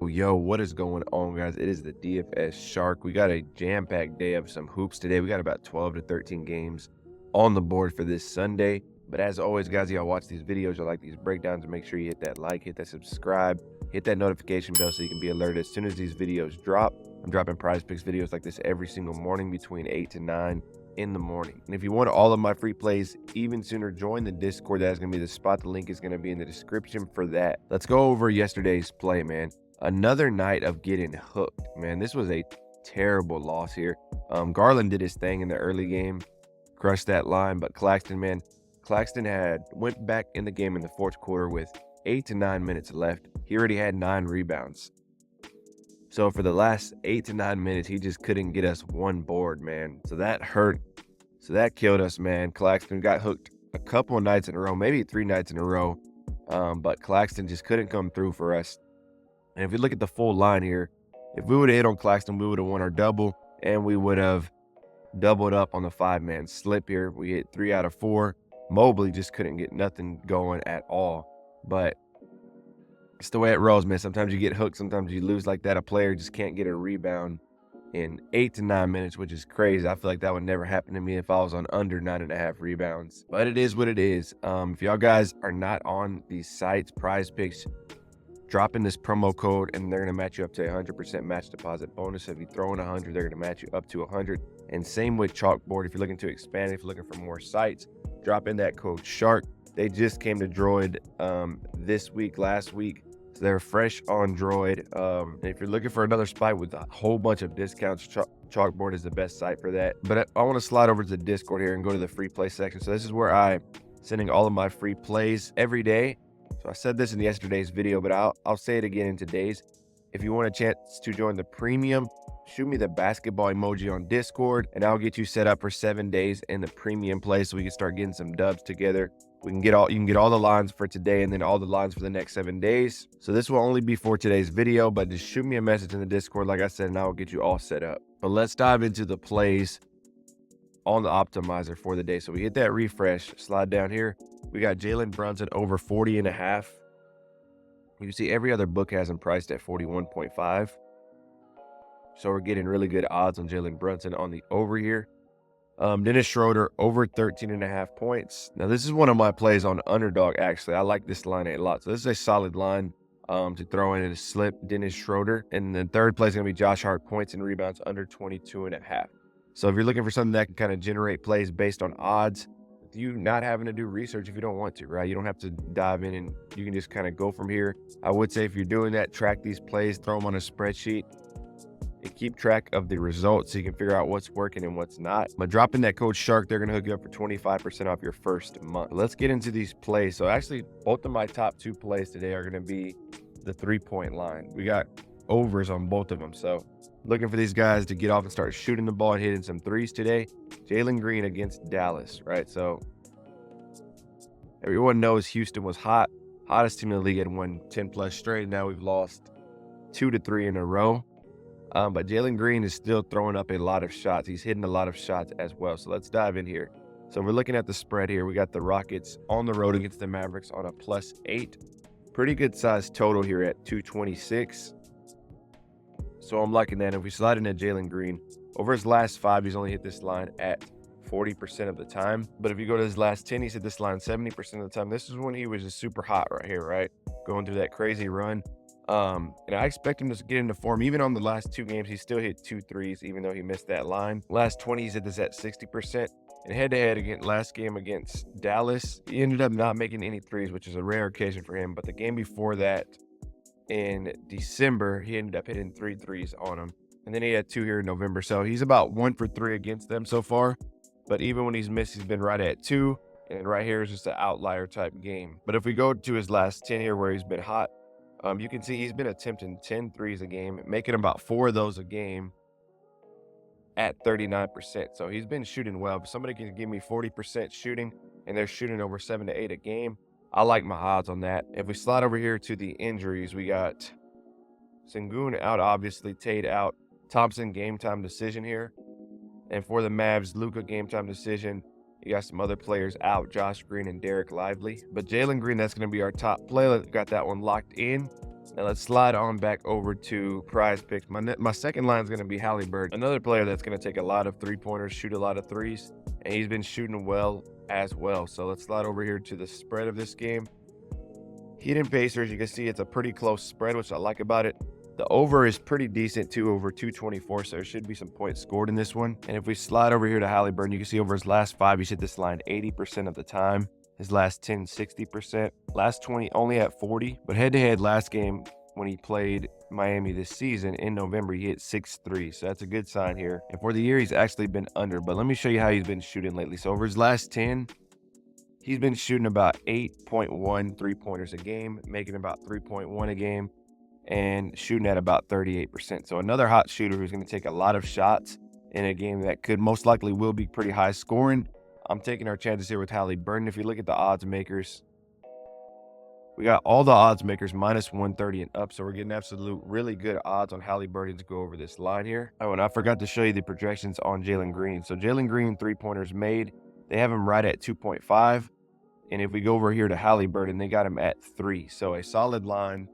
Yo, what is going on, guys? It is the DFS Shark. We got a jam-packed day of some hoops today. We got about 12 to 13 games on the board for this Sunday. But as always, guys, y'all watch these videos, y'all like these breakdowns, and make sure you hit that like, hit that subscribe, hit that notification bell so you can be alerted as soon as these videos drop. I'm dropping Prizepicks videos like this every single morning between 8 to 9 in the morning. And if you want all of my free plays even sooner, join the Discord. That's going to be the spot. The link is going to be in the description for that. Let's go over yesterday's play, man. Another night of getting hooked, man. This was a terrible loss here. Garland did his thing in the early game, crushed that line, but Claxton went back in the game in the fourth quarter with 8 to 9 minutes left. He already had 9 rebounds. So for the last 8 to 9 minutes, he just couldn't get us one board, man. So that hurt. So that killed us, man. Claxton got hooked a couple of nights in a row, maybe 3 nights in a row. But Claxton just couldn't come through for us. And if you look at the full line here, if we would have hit on Claxton, we would have won our double, and we would have doubled up on the 5-man slip here. We hit 3 out of 4. Mobley just couldn't get nothing going at all. But it's the way it rolls, man. Sometimes you get hooked, sometimes you lose like that. A player just can't get a rebound in 8 to 9 minutes, which is crazy. I feel like that would never happen to me if I was on under 9.5 rebounds. But it is what it is. If y'all guys are not on these sites, Prizepicks, drop in this promo code and they're going to match you up to 100% match deposit bonus. If you throw in 100, they're going to match you up to 100. And same with Chalkboard. If you're looking to expand, if you're looking for more sites, drop in that code SHARK. They just came to Droid this week, last week. So they're fresh on Droid. And if you're looking for another spot with a whole bunch of discounts, Chalkboard is the best site for that. But I want to slide over to the Discord here and go to the free play section. So this is where I'm sending all of my free plays every day. So I said this in yesterday's video, but I'll say it again in today's. If you want a chance to join the premium, shoot me the basketball emoji on Discord, and I'll get you set up for 7 days in the premium play so we can start getting some dubs together. You can get all the lines for today and then all the lines for the next 7 days. So this will only be for today's video, but just shoot me a message in the Discord, like I said, and I will get you all set up. But let's dive into the plays on the optimizer for the day. So we hit that refresh, slide down here. We got Jaylen Brunson over 40.5. You can see every other book has him priced at 41.5. So we're getting really good odds on Jaylen Brunson on the over here. Dennis Schroeder over 13.5 points. Now this is one of my plays on underdog, actually. I like this line a lot. So this is a solid line to throw in a slip, Dennis Schroeder. And then third place is going to be Josh Hart, points and rebounds under 22.5. So if you're looking for something that can kind of generate plays based on odds, you not having to do research if you don't want to, right? You don't have to dive in and you can just kind of go from here. I would say if you're doing that, track these plays, throw them on a spreadsheet, and keep track of the results so you can figure out what's working and what's not. But dropping that code SHARK, they're going to hook you up for 25% off your first month. Let's get into these plays. So actually, both of my top 2 plays today are going to be the 3-point line. We got overs on both of them. So looking for these guys to get off and start shooting the ball and hitting some threes today. Jaylen Green against Dallas, right? So everyone knows Houston was hottest team in the league, and won 10+ straight. Now we've lost 2 to 3 in a row. But Jaylen Green is still throwing up a lot of shots. He's hitting a lot of shots as well. So let's dive in here. So we're looking at the spread here. We got the Rockets on the road against the Mavericks on a +8. Pretty good size total here at 226. So I'm liking that. If we slide in at Jaylen Green, over his last 5, he's only hit this line at 40% of the time. But if you go to his last 10, he's hit this line 70% of the time. This is when he was just super hot right here, right? Going through that crazy run. And I expect him to get into form. Even on the last 2 games, he still hit 2 threes, even though he missed that line. Last 20, he's hit this at 60%. And head-to-head against last game against Dallas, he ended up not making any threes, which is a rare occasion for him. But the game before that, in December, he ended up hitting 3 threes on him. And then he had 2 here in November. So he's about 1 for 3 against them so far. But even when he's missed, he's been right at 2. And right here is just an outlier type game. But if we go to his last 10 here where he's been hot, you can see he's been attempting 10 threes a game, making about 4 of those a game at 39%. So he's been shooting well. If somebody can give me 40% shooting and they're shooting over 7 to 8 a game, I like my odds on that. If we slide over here to the injuries, we got Sengun out, obviously, Tate out, Thompson game time decision here. And for the Mavs, Luka game time decision, You got some other players out, Josh Green and Derek Lively. But Jaylen Green, that's going to be our top player. Got that one locked in. Now let's slide on back over to Prizepicks. My second line is going to be Haliburton, another player that's going to take a lot of three-pointers, shoot a lot of threes, and he's been shooting well as well. So let's slide over here to the spread of this game. Heat and Pacers, you can see it's a pretty close spread, which I like about it. The over is pretty decent too, over 224, so there should be some points scored in this one. And if we slide over here to Haliburton, you can see over his last 5, he's hit this line 80% of the time. His last 10, 60%. Last 20, only at 40. But head-to-head last game, when he played Miami this season in November, he hit 6-3. So that's a good sign here. And for the year, he's actually been under. But let me show you how he's been shooting lately. So over his last 10, he's been shooting about 8.1 three-pointers a game, making about 3.1 a game, and shooting at about 38%. So another hot shooter who's going to take a lot of shots in a game that could most likely will be pretty high scoring. I'm taking our chances here with Haliburton. If you look at the odds makers, we got all the odds makers minus 130 and up. So we're getting absolute really good odds on Haliburton to go over this line here. Oh, and I forgot to show you the projections on Jaylen Green. So Jaylen Green three-pointers made, they have him right at 2.5. And if we go over here to Haliburton, they got him at 3. So a solid line.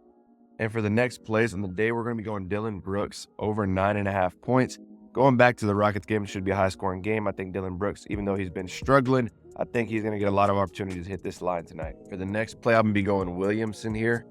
And for the next plays on the day, we're going to be going Dillon Brooks over 9.5 points. Going back to the Rockets game, it should be a high-scoring game. I think Dillon Brooks, even though he's been struggling, I think he's going to get a lot of opportunities to hit this line tonight. For the next play, I'm going to be going Williamson here.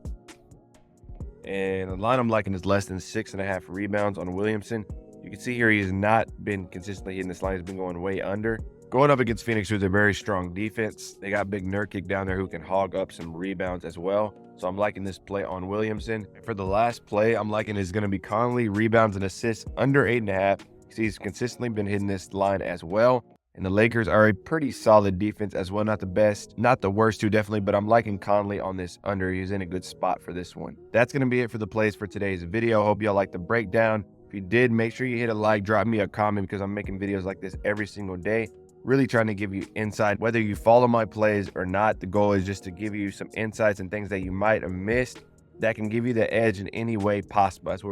And the line I'm liking is less than 6.5 rebounds on Williamson. You can see here he has not been consistently hitting this line. He's been going way under. Going up against Phoenix, who's a very strong defense. They got Big Nurkic down there who can hog up some rebounds as well. So I'm liking this play on Williamson. For the last play, I'm liking is going to be Conley, rebounds and assists under 8.5. He's consistently been hitting this line as well. And the Lakers are a pretty solid defense as well. Not the best, not the worst too, definitely, but I'm liking Conley on this under. He's in a good spot for this one. That's going to be it for the plays for today's video. Hope y'all like the breakdown. If you did, make sure you hit a like, drop me a comment, because I'm making videos like this every single day. Really trying to give you insight, whether you follow my plays or not. The goal is just to give you some insights and things that you might have missed that can give you the edge in any way possible. That's what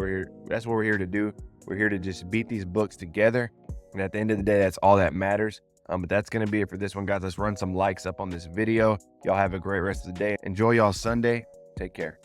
we're here to do. We're here to just beat these books together. And at the end of the day, that's all that matters. But that's going to be it for this one, guys. Let's run some likes up on this video. Y'all have a great rest of the day. Enjoy y'all Sunday. Take care.